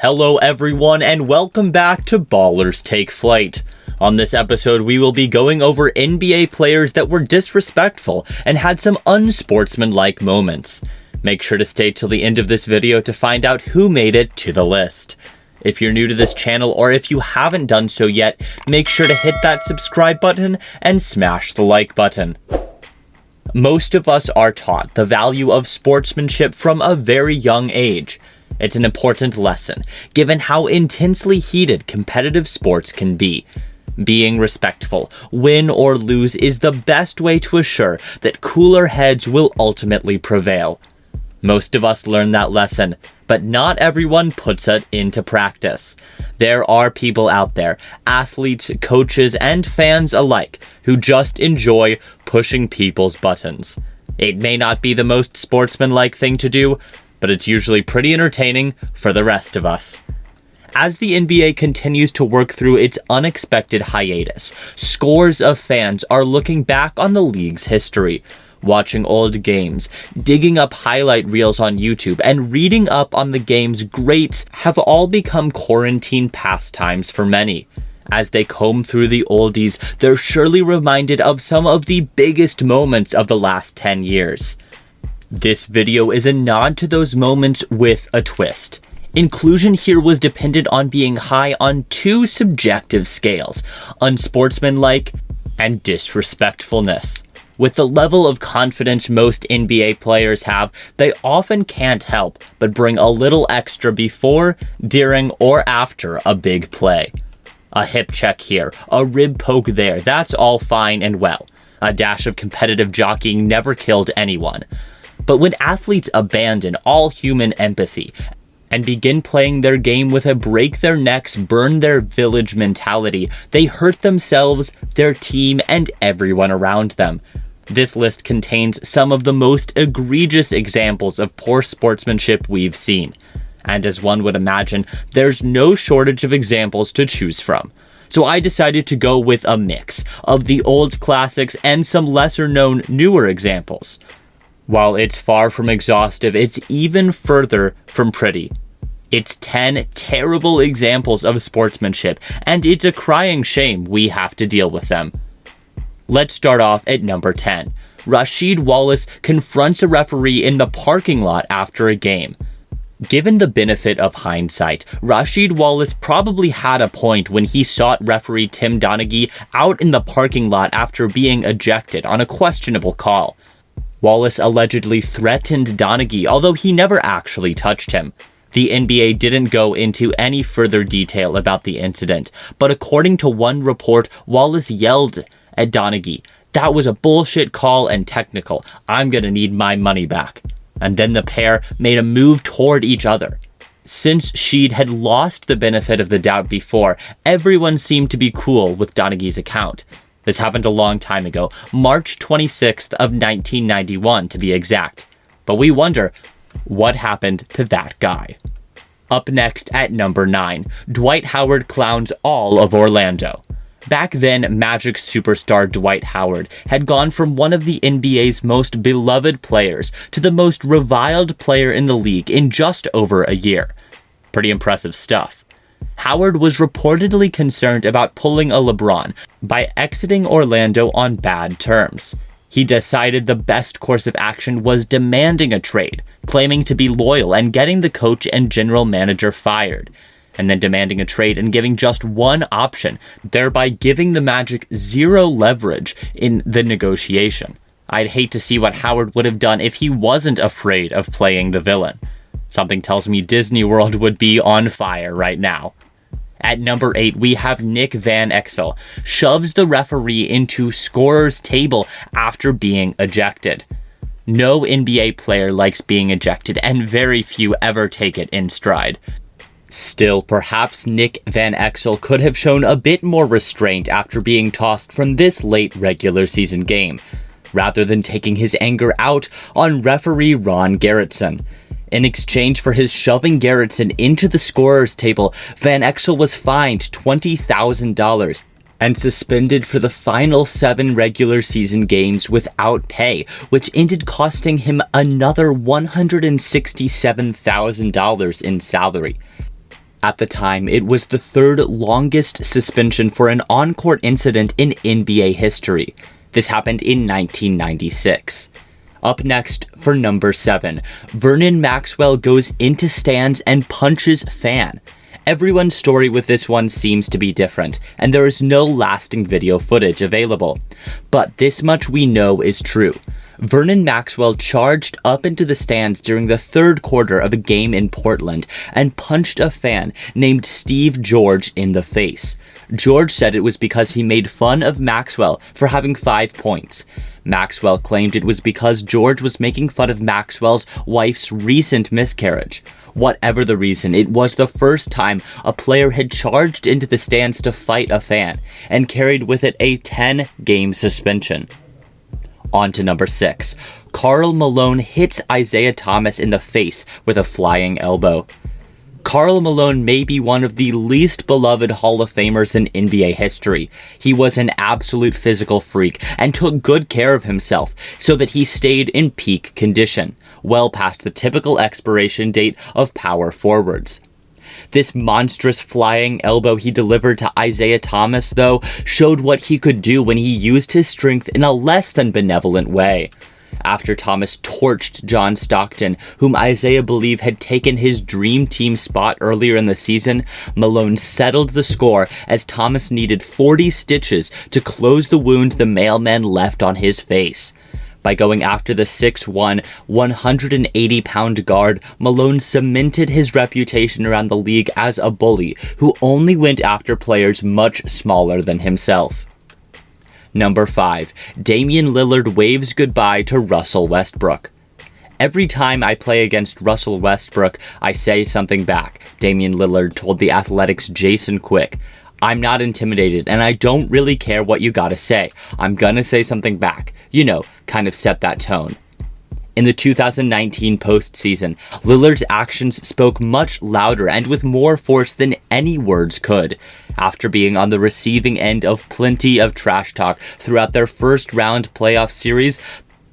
Hello everyone and welcome back to Ballers Take Flight. On this episode we will be going over NBA players that were disrespectful and had some unsportsmanlike moments. Make sure to stay till the end of this video to find out who made it to the list. If you're new to this channel or if you haven't done so yet, make sure to hit that subscribe button and smash the like button. Most of us are taught the value of sportsmanship from a very young age. It's an important lesson, given how intensely heated competitive sports can be. Being respectful, win or lose, is the best way to assure that cooler heads will ultimately prevail. Most of us learn that lesson, but not everyone puts it into practice. There are people out there, athletes, coaches, and fans alike, who just enjoy pushing people's buttons. It may not be the most sportsmanlike thing to do, but it's usually pretty entertaining for the rest of us. As the NBA continues to work through its unexpected hiatus, scores of fans are looking back on the league's history, watching old games, digging up highlight reels on YouTube, and reading up on the game's greats have all become quarantine pastimes for many. As they comb through the oldies, they're surely reminded of some of the biggest moments of the last 10 years. This video is a nod to those moments with a twist. Inclusion here was dependent on being high on two subjective scales, unsportsmanlike and disrespectfulness. With the level of confidence most NBA players have, they often can't help but bring a little extra before, during, or after a big play. A hip check here, a rib poke there, that's all fine and well. A dash of competitive jockeying never killed anyone. But when athletes abandon all human empathy and begin playing their game with a break their necks, burn their village mentality, they hurt themselves, their team, and everyone around them. This list contains some of the most egregious examples of poor sportsmanship we've seen. And as one would imagine, there's no shortage of examples to choose from. So I decided to go with a mix of the old classics and some lesser known newer examples. While it's far from exhaustive, it's even further from pretty. It's 10 terrible examples of sportsmanship, and it's a crying shame we have to deal with them. Let's start off at number 10. Rasheed Wallace confronts a referee in the parking lot after a game. Given the benefit of hindsight, Rasheed Wallace probably had a point when he sought referee Tim Donaghy out in the parking lot after being ejected on a questionable call. Wallace allegedly threatened Donaghy, although he never actually touched him. The NBA didn't go into any further detail about the incident, but according to one report, Wallace yelled at Donaghy, "That was a bullshit call and technical. I'm gonna need my money back." And then the pair made a move toward each other. Since Sheed had lost the benefit of the doubt before, everyone seemed to be cool with Donaghy's account. This happened a long time ago, March 26th of 1991 to be exact. But we wonder, what happened to that guy? Up next at number 9, Dwight Howard clowns all of Orlando. Back then, Magic superstar Dwight Howard had gone from one of the NBA's most beloved players to the most reviled player in the league in just over a year. Pretty impressive stuff. Howard was reportedly concerned about pulling a LeBron by exiting Orlando on bad terms. He decided the best course of action was demanding a trade, claiming to be loyal and getting the coach and general manager fired, and then demanding a trade and giving just one option, thereby giving the Magic zero leverage in the negotiation. I'd hate to see what Howard would have done if he wasn't afraid of playing the villain. Something tells me Disney World would be on fire right now. At number 8, we have Nick Van Exel shoves the referee into scorer's table after being ejected. No NBA player likes being ejected, and very few ever take it in stride. Still, perhaps Nick Van Exel could have shown a bit more restraint after being tossed from this late regular season game, rather than taking his anger out on referee Ron Gerritsen. In exchange for his shoving Gerritsen into the scorer's table, Van Exel was fined $20,000 and suspended for the final 7 regular season games without pay, which ended costing him another $167,000 in salary. At the time, it was the third longest suspension for an on-court incident in NBA history. This happened in 1996. Up next, for number 7, Vernon Maxwell goes into stands and punches fan. Everyone's story with this one seems to be different, and there is no lasting video footage available. But this much we know is true. Vernon Maxwell charged up into the stands during the third quarter of a game in Portland and punched a fan named Steve George in the face. George said it was because he made fun of Maxwell for having 5 points. Maxwell claimed it was because George was making fun of Maxwell's wife's recent miscarriage. Whatever the reason, it was the first time a player had charged into the stands to fight a fan and carried with it a 10-game suspension. On to number 6. Karl Malone hits Isaiah Thomas in the face with a flying elbow. Karl Malone may be one of the least beloved Hall of Famers in NBA history. He was an absolute physical freak and took good care of himself so that he stayed in peak condition, well past the typical expiration date of power forwards. This monstrous flying elbow he delivered to Isaiah Thomas, though, showed what he could do when he used his strength in a less than benevolent way. After Thomas torched John Stockton, whom Isaiah believed had taken his dream team spot earlier in the season, Malone settled the score as Thomas needed 40 stitches to close the wound the mailman left on his face. By going after the 6'1", 180-pound guard, Malone cemented his reputation around the league as a bully who only went after players much smaller than himself. Number 5. Damian Lillard waves goodbye to Russell Westbrook. Every time I play against Russell Westbrook, I say something back, Damian Lillard told The Athletic's Jason Quick. I'm not intimidated, and I don't really care what you gotta say. I'm gonna say something back. You know, kind of set that tone. In the 2019 postseason, Lillard's actions spoke much louder and with more force than any words could. After being on the receiving end of plenty of trash talk throughout their first round playoff series,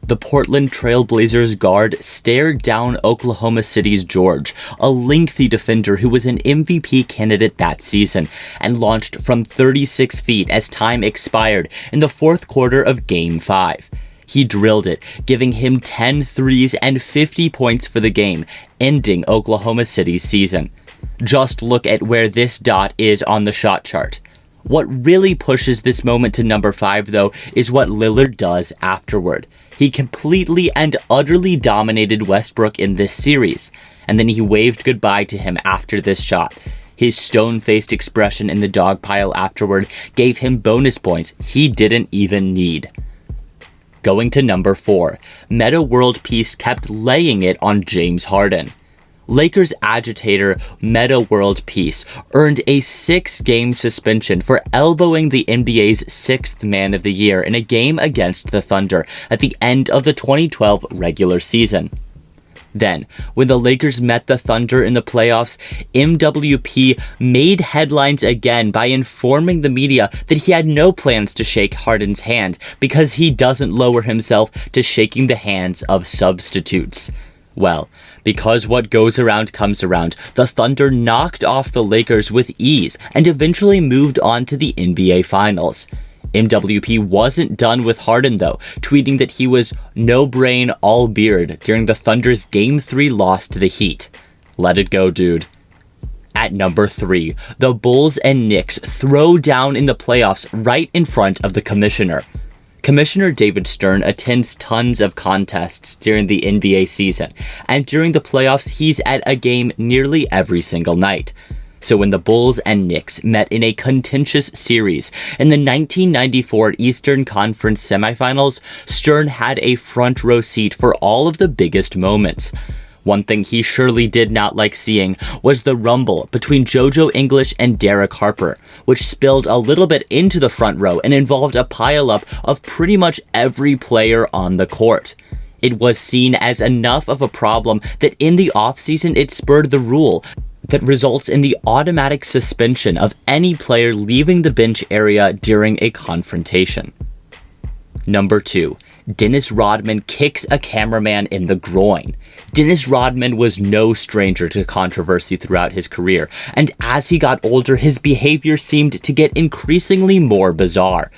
the Portland Trail Blazers guard stared down Oklahoma City's George, a lengthy defender who was an MVP candidate that season, and launched from 36 feet as time expired in the fourth quarter of Game 5. He drilled it, giving him 10 threes and 50 points for the game, ending Oklahoma City's season. Just look at where this dot is on the shot chart. What really pushes this moment to number 5, though, is what Lillard does afterward. He completely and utterly dominated Westbrook in this series, and then he waved goodbye to him after this shot. His stone-faced expression in the dog pile afterward gave him bonus points he didn't even need. Going to number 4, Meta World Peace kept laying it on James Harden. Lakers agitator Meta World Peace earned a 6-game suspension for elbowing the NBA's 6th Man of the Year in a game against the Thunder at the end of the 2012 regular season. Then, when the Lakers met the Thunder in the playoffs, MWP made headlines again by informing the media that he had no plans to shake Harden's hand because he doesn't lower himself to shaking the hands of substitutes. Well, because what goes around comes around, the Thunder knocked off the Lakers with ease and eventually moved on to the NBA Finals. MWP wasn't done with Harden, though, tweeting that he was no brain, all beard during the Thunder's Game 3 loss to the Heat. Let it go, dude. At number 3, the Bulls and Knicks throw down in the playoffs right in front of the commissioner. Commissioner David Stern attends tons of contests during the NBA season, and during the playoffs, he's at a game nearly every single night. So when the Bulls and Knicks met in a contentious series in the 1994 Eastern Conference semifinals, Stern had a front row seat for all of the biggest moments. One thing he surely did not like seeing was the rumble between JoJo English and Derek Harper, which spilled a little bit into the front row and involved a pileup of pretty much every player on the court. It was seen as enough of a problem that in the offseason it spurred the rule that results in the automatic suspension of any player leaving the bench area during a confrontation. Number 2. Dennis Rodman kicks a cameraman in the groin. Dennis Rodman was no stranger to controversy throughout his career, and as he got older, his behavior seemed to get increasingly more bizarre.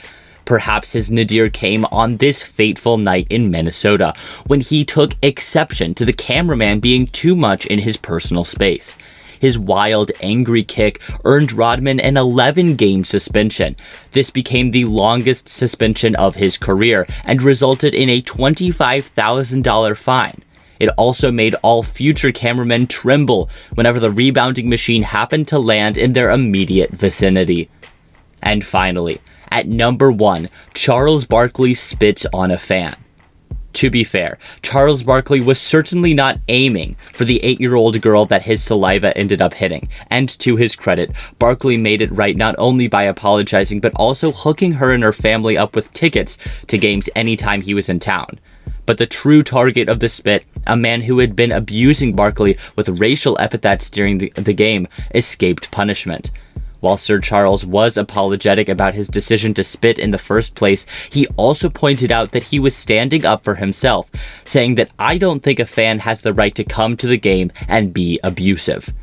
Perhaps his nadir came on this fateful night in Minnesota, when he took exception to the cameraman being too much in his personal space. His wild, angry kick earned Rodman an 11-game suspension. This became the longest suspension of his career and resulted in a $25,000 fine. It also made all future cameramen tremble whenever the rebounding machine happened to land in their immediate vicinity. And finally, at number 1, Charles Barkley spits on a fan. To be fair, Charles Barkley was certainly not aiming for the 8-year-old girl that his saliva ended up hitting, and to his credit, Barkley made it right not only by apologizing but also hooking her and her family up with tickets to games anytime he was in town. But the true target of the spit, a man who had been abusing Barkley with racial epithets during the game, escaped punishment. While Sir Charles was apologetic about his decision to spit in the first place, he also pointed out that he was standing up for himself, saying that "I don't think a fan has the right to come to the game and be abusive."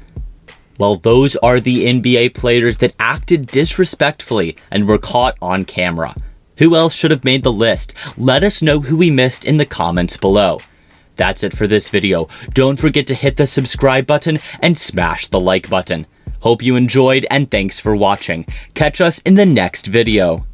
Well, those are the NBA players that acted disrespectfully and were caught on camera. Who else should have made the list? Let us know who we missed in the comments below. That's it for this video. Don't forget to hit the subscribe button and smash the like button. Hope you enjoyed, and thanks for watching. Catch us in the next video.